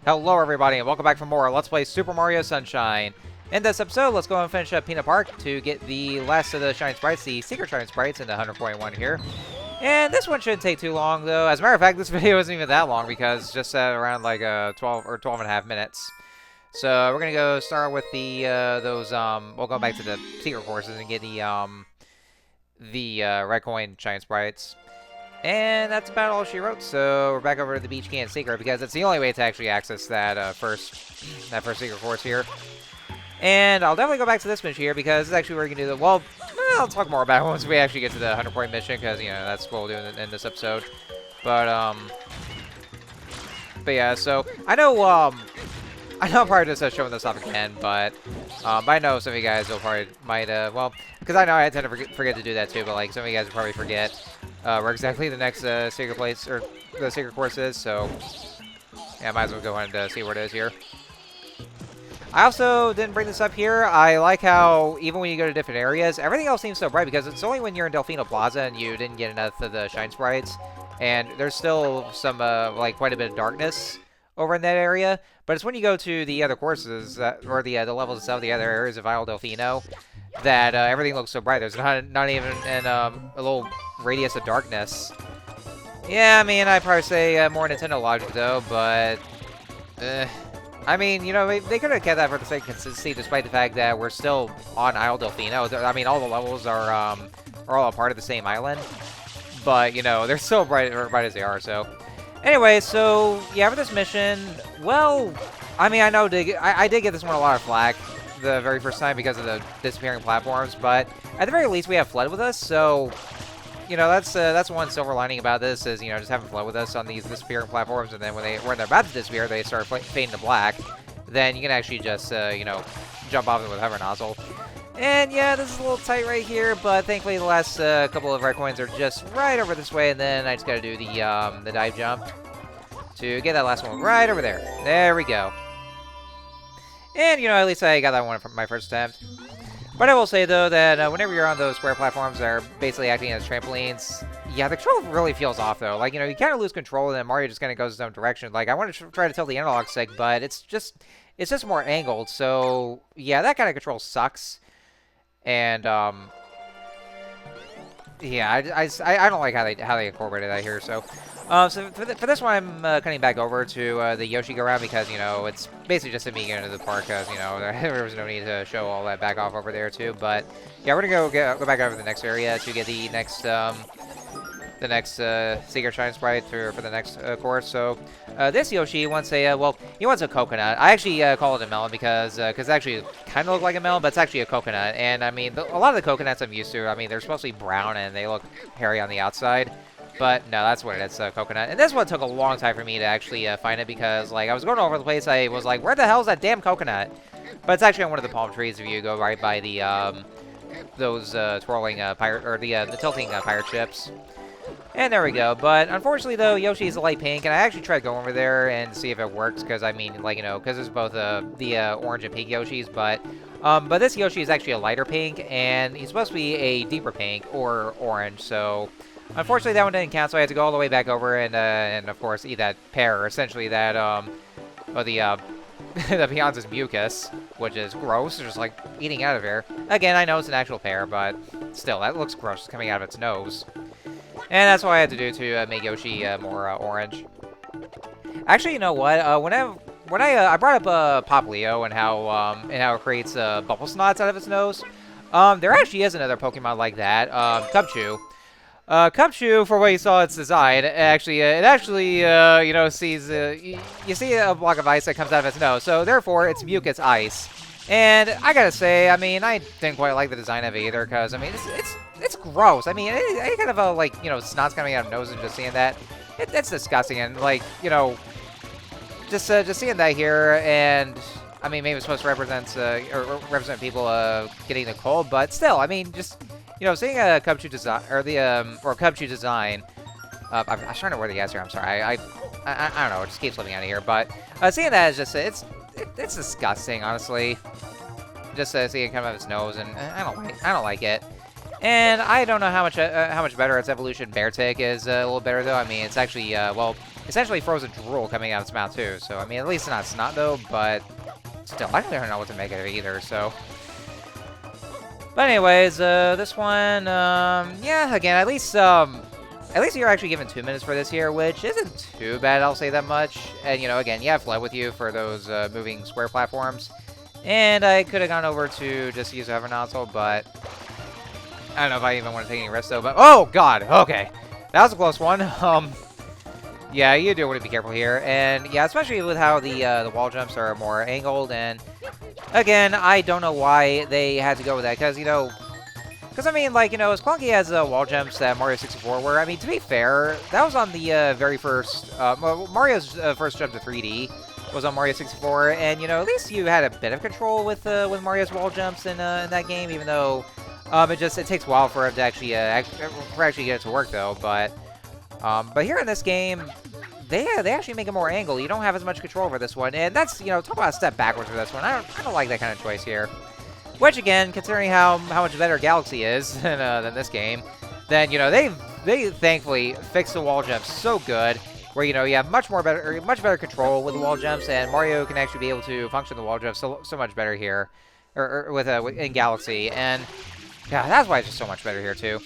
Hello everybody and welcome back for more Let's Play Super Mario Sunshine. In this episode, let's go and finish up Pinna Park to get the last of the Shine Sprites, the Secret Shine Sprites in the 100.1 here. And this one shouldn't take too long though. As a matter of fact, this video isn't even that long because it's just around like 12 or 12 and a half minutes. So we're gonna go start with the we'll go back to the secret courses and get the red coin Shine Sprites. And that's about all she wrote, so we're back over to the Beach Can Secret because it's the only way to actually access that first secret course here. And I'll definitely go back to this mission here because it's actually where you can do the, well, I'll talk more about it once we actually get to the 100-point mission because, you know, that's what we'll do in this episode. But yeah, so I know I'm probably just showing this off again, but I know some of you guys will probably well, because I know I tend to forget to do that too, but like some of you guys will probably forget where exactly the next secret place or the secret course is. So yeah, I might as well go ahead and see where it is here. I also didn't bring this up here. I like how even when you go to different areas, everything else seems so bright because it's only when you're in Delfino Plaza and you didn't get enough of the Shine Sprites, and there's still some like quite a bit of darkness over in that area. But it's when you go to the other courses or the levels itself, the other areas of Isle Delfino, that everything looks so bright. There's not even a little radius of darkness. Yeah, I mean, I'd probably say more Nintendo logic though, but I mean, you know, they could have kept that for the sake of consistency, despite the fact that we're still on Isle Delfino. I mean, all the levels are all a part of the same island, but you know, they're so bright as they are. So, anyway, so yeah, for this mission, well, I mean, I know I did get this one a lot of flack the very first time because of the disappearing platforms, but at the very least, we have Flood with us, so. You know, that's one silver lining about this is, you know, just having Flood with us on these disappearing platforms, and then when they're about to disappear, they start fading to black. Then you can actually just, you know, jump off them with Hover Nozzle. And yeah, this is a little tight right here, but thankfully the last couple of red coins are just right over this way, and then I just gotta do the dive jump to get that last one right over there. There we go. And, you know, at least I got that one from my first attempt. But I will say, though, that whenever you're on those square platforms that are basically acting as trampolines, yeah, the control really feels off, though. Like, you know, you kind of lose control, and then Mario just kind of goes his own direction. Like, I want to try to tilt the analog stick, but it's just more angled. So, yeah, that kind of control sucks. And, yeah, I don't like how they incorporated that here, so... So for this one, I'm cutting back over to the Yoshi go-round because, you know, it's basically just a me getting into the park because, you know, there was no need to show all that back off over there, too. But, yeah, we're going to go back over to the next area to get the next Secret Shine Sprite for the next course. So, this Yoshi wants a, well, he wants a coconut. I actually call it a melon because it actually kind of looks like a melon, but it's actually a coconut. And, I mean, a lot of the coconuts I'm used to, I mean, they're supposed to be brown and they look hairy on the outside. But no, that's what it is, coconut. And this one took a long time for me to actually find it because, like, I was going all over the place. I was like, where the hell is that damn coconut? But it's actually on one of the palm trees if you go right by the, those twirling pirate, or the tilting pirate ships. And there we go. But unfortunately, though, Yoshi's a light pink, and I actually tried going over there and see if it works because, I mean, like, you know, because there's both the orange and pink Yoshis, but this Yoshi is actually a lighter pink, and he's supposed to be a deeper pink or orange, so... Unfortunately, that one didn't count, so I had to go all the way back over and of course, eat that pear, or essentially that, the Beyonce's mucus, which is gross, just like eating out of here. Again, I know it's an actual pear, but still, that looks gross coming out of its nose. And that's what I had to do to make Yoshi more orange. Actually, you know what? When I brought up Pop Leo and how it creates bubble snots out of its nose, there actually is another Pokemon like that, Cubchoo. Cubchoo, for what you saw its design, it actually, you know, sees, you see a block of ice that comes out of its nose, so therefore, its mucus ice. And I gotta say, I mean, I didn't quite like the design of it either, because, I mean, it's gross. I mean, any kind of a, like, you know, snot's coming out of nose and just seeing that, it's disgusting, and, like, you know, just seeing that here, and... I mean, maybe it's supposed to represent people getting the cold, but still, I mean, just... You know, seeing a Cubchoo design, or Cubchoo design, I'm trying to remember the answer. I'm sorry, I don't know. It just keeps slipping out of here. But seeing that is just it's disgusting, honestly. Just seeing it come out of its nose, and I don't like it. And I don't know how much better its evolution Beartick is. A little better though. I mean, it's actually well, essentially frozen drool coming out of its mouth too. So I mean, at least it's not snot though, but still, I don't know what to make of it either. So, but anyways, this one, yeah, again, at least you're actually given 2 minutes for this here, which isn't too bad. I'll say that much. And you know, again, you have Fled with you for those moving square platforms. And I could have gone over to just use a hover nozzle, but I don't know if I even want to take any risks though. But oh god, okay, that was a close one. Yeah, you do want to be careful here, and yeah, especially with how the wall jumps are more angled. And again, I don't know why they had to go with that, because you know, I mean, like, you know, as clunky as wall jumps that Mario 64 were, I mean, to be fair, that was on the very first Mario's first jump to 3D. Was on Mario 64, and you know, at least you had a bit of control with Mario's wall jumps in that game, even though it takes a while for him to actually get it to work though. But here in this game, they actually make it more angled. You don't have as much control over this one, and that's, you know, talk about a step backwards for this one. I don't like that kind of choice here. Which again, considering how much better Galaxy is than this game, then you know they thankfully fixed the wall jumps so good. Where, you know, you have much better control with the wall jumps, and Mario can actually be able to function the wall jumps so much better here, in Galaxy, and yeah, that's why it's just so much better here too.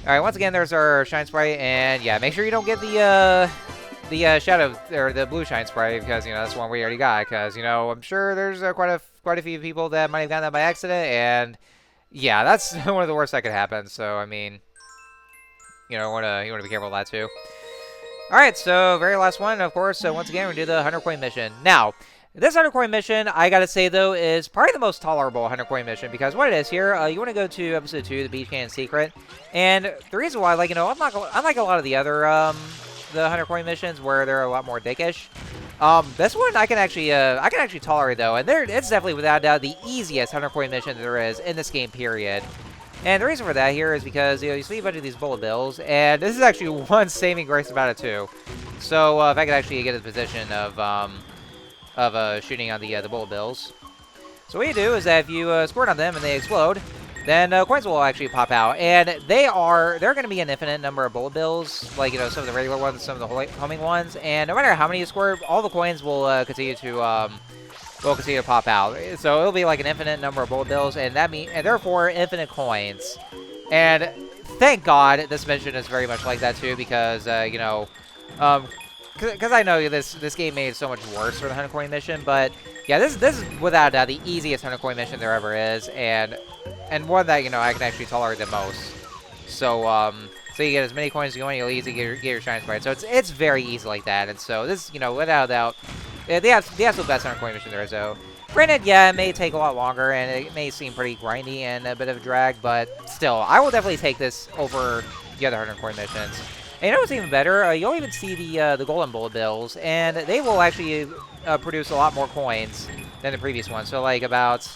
All right, once again, there's our Shine Sprite, and yeah, make sure you don't get the shadow or the blue Shine Sprite, because you know that's one we already got. Because you know, I'm sure there's quite a few people that might have gotten that by accident, and yeah, that's one of the worst that could happen. So I mean, you know, you wanna be careful of that too. Alright, so very last one, of course, so once again, we do the 100 coin mission. Now, this 100 coin mission, I gotta say though, is probably the most tolerable 100 coin mission, because what it is here, you want to go to episode 2, the Beach Canyon Secret, and the reason why, like, you know, unlike a lot of the other, the 100 coin missions, where they're a lot more dickish, this one I can actually tolerate though, and it's definitely without a doubt the easiest 100 coin mission there is in this game, period. And the reason for that here is because, you know, you see a bunch of these bullet bills, and this is actually one saving grace about it too. So if I could actually get in the position of shooting on the bullet bills. So what you do is that if you squirt on them and they explode, then coins will actually pop out, and they're going to be an infinite number of bullet bills, like, you know, some of the regular ones, some of the homing ones, and no matter how many you squirt, all the coins will continue to pop out. So it'll be like an infinite number of bullet bills, and therefore infinite coins. And thank God this mission is very much like that too, because you know, because I know this game made it so much worse for the 100 coin mission, but yeah, this is without a doubt the easiest 100 coin mission there ever is, and one that, you know, I can actually tolerate the most. So so you get as many coins as you want, you'll easily get your Shine Sprite. So it's very easy like that, and so this, you know, without a doubt, the absolute best 100 coin mission there is though. Granted, yeah, it may take a lot longer, and it may seem pretty grindy and a bit of a drag, but still, I will definitely take this over the other 100 coin missions. And you know what's even better? You'll even see the golden bullet bills, and they will actually produce a lot more coins than the previous one. So like about,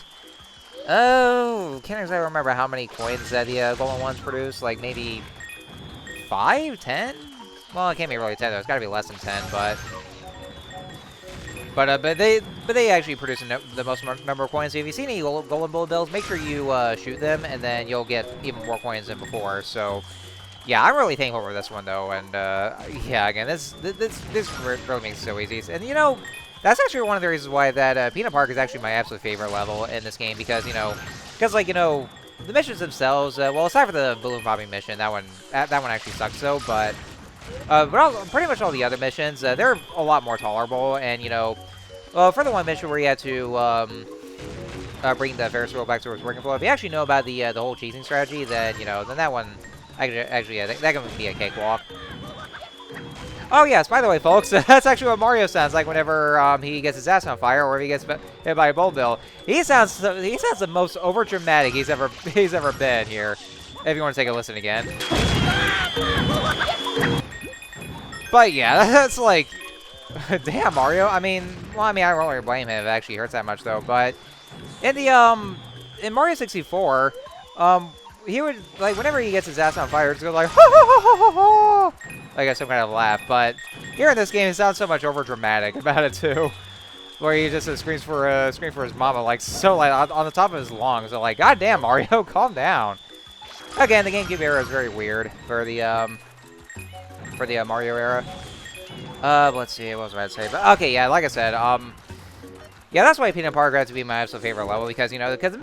can't exactly remember how many coins that the golden ones produce. Like maybe 5, 10? Well, it can't be really 10 though. It's got to be less than 10, but they actually produce the most number of coins. So if you see any golden bullet bills, make sure you shoot them, and then you'll get even more coins than before. So yeah, I'm really thankful for this one though, and yeah, again, this really makes it so easy. And you know, that's actually one of the reasons why that Pinna Park is actually my absolute favorite level in this game, because like, you know, the missions themselves, well, aside from the balloon popping mission, that one actually sucks though, but pretty much all the other missions, they're a lot more tolerable. And you know, for the one mission where you had to bring the Ferris wheel back to its working flow, if you actually know about the whole cheesing strategy, then you know, then that one actually, yeah, that can be a cakewalk. Oh yes, by the way, folks, that's actually what Mario sounds like whenever he gets his ass on fire, or if he gets hit by a bullet bill. He sounds the most overdramatic he's ever been here. If you want to take a listen again. But yeah, that's like, damn, Mario. I mean, well, I don't really blame him if it actually hurts that much though. But in the in Mario 64, he would, like, whenever he gets his ass on fire, it's go like, ha ha ha ha ha, like some kind of laugh. But here in this game, it sounds so much over dramatic about it too, where he just screams for his mama, like, so like on the top of his lungs. So like, God damn, Mario, calm down. Again, the GameCube era is very weird for the Mario era. Let's see, what was I about to say? But, okay, yeah, like I said, yeah, that's why Pinna Park had to be my absolute favorite level, because, you know, because the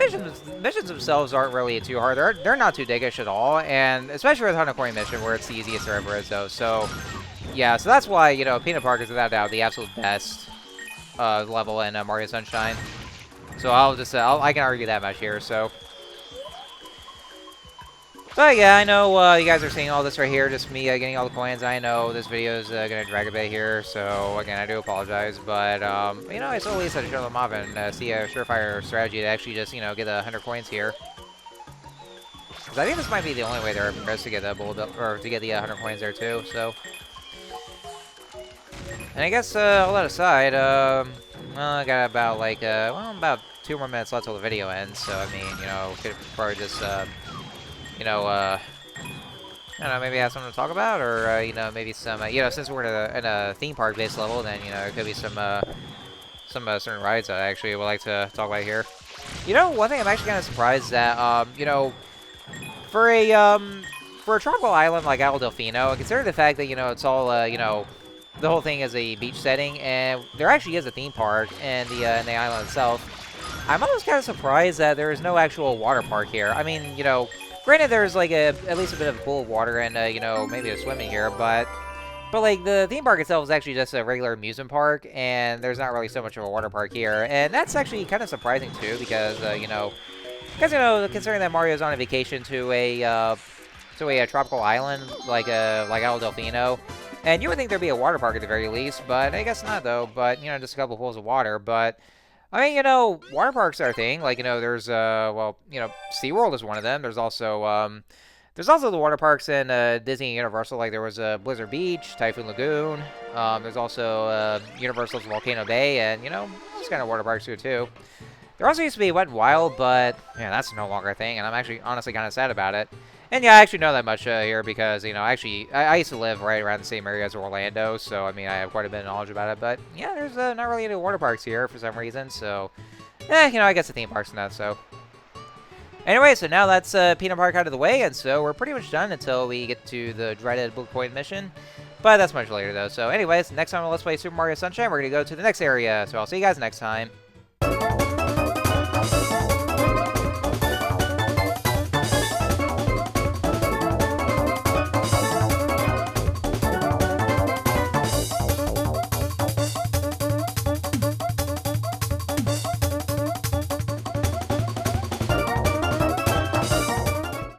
missions themselves aren't really too hard. They're not too diggish at all, and especially with the 100 coin mission, where it's the easiest there ever is, though. So, yeah, so that's why, you know, Pinna Park is without doubt the absolute best level in Mario Sunshine. So I'll just, I can argue that much here, so. But yeah, I know you guys are seeing all this right here, just me getting all the coins. I know this video is going to drag a bit here, so again, I do apologize. But, you know, I still at least had to show them off and see a surefire strategy to actually just, you know, get the 100 coins here. Because I think this might be the only way there is to get the or to get the 100 coins there too, so. And I guess, all that aside, well, I got about, like, well, about 2 more minutes left till the video ends, so, I mean, you know, could probably just, you know, I don't know, maybe have something to talk about, or, you know, maybe some, you know, since we're in a theme park-based level, then, you know, it could be some certain rides that I actually would like to talk about here. You know, one thing I'm actually kind of surprised that, you know, for a tropical island like Isle Delfino, consider the fact that, you know, it's all, you know, the whole thing is a beach setting, and there actually is a theme park in the island itself. I'm almost kind of surprised that there is no actual water park here. I mean, you know, granted, there's like at least a bit of a pool of water and you know, maybe a swimming here, but like the theme park itself is actually just a regular amusement park, and there's not really so much of a water park here, and that's actually kind of surprising too, because you know, considering that Mario's on a vacation to a tropical island like Isle Delfino, and you would think there'd be a water park at the very least, but I guess not though. But you know, just a couple pools of water, but. I mean, you know, water parks are a thing. Like, you know, there's, well, you know, SeaWorld is one of them. There's also the water parks in Disney and Universal. Like, there was Blizzard Beach, Typhoon Lagoon. There's also Universal's Volcano Bay, and, you know, those kind of water parks here, too. There also used to be Wet n Wild, but, yeah, that's no longer a thing, and I'm actually honestly kind of sad about it. And yeah, I actually know that much here because, you know, actually, I used to live right around the same area as Orlando, so, I mean, I have quite a bit of knowledge about it. But, yeah, there's not really any water parks here for some reason, so, you know, I guess the theme parks and that, so. Anyway, so now that's Pinna Park out of the way, and so we're pretty much done until we get to the dreaded Blue Point mission. But that's much later, though. So, anyways, next time on Let's Play Super Mario Sunshine, we're going to go to the next area, so I'll see you guys next time.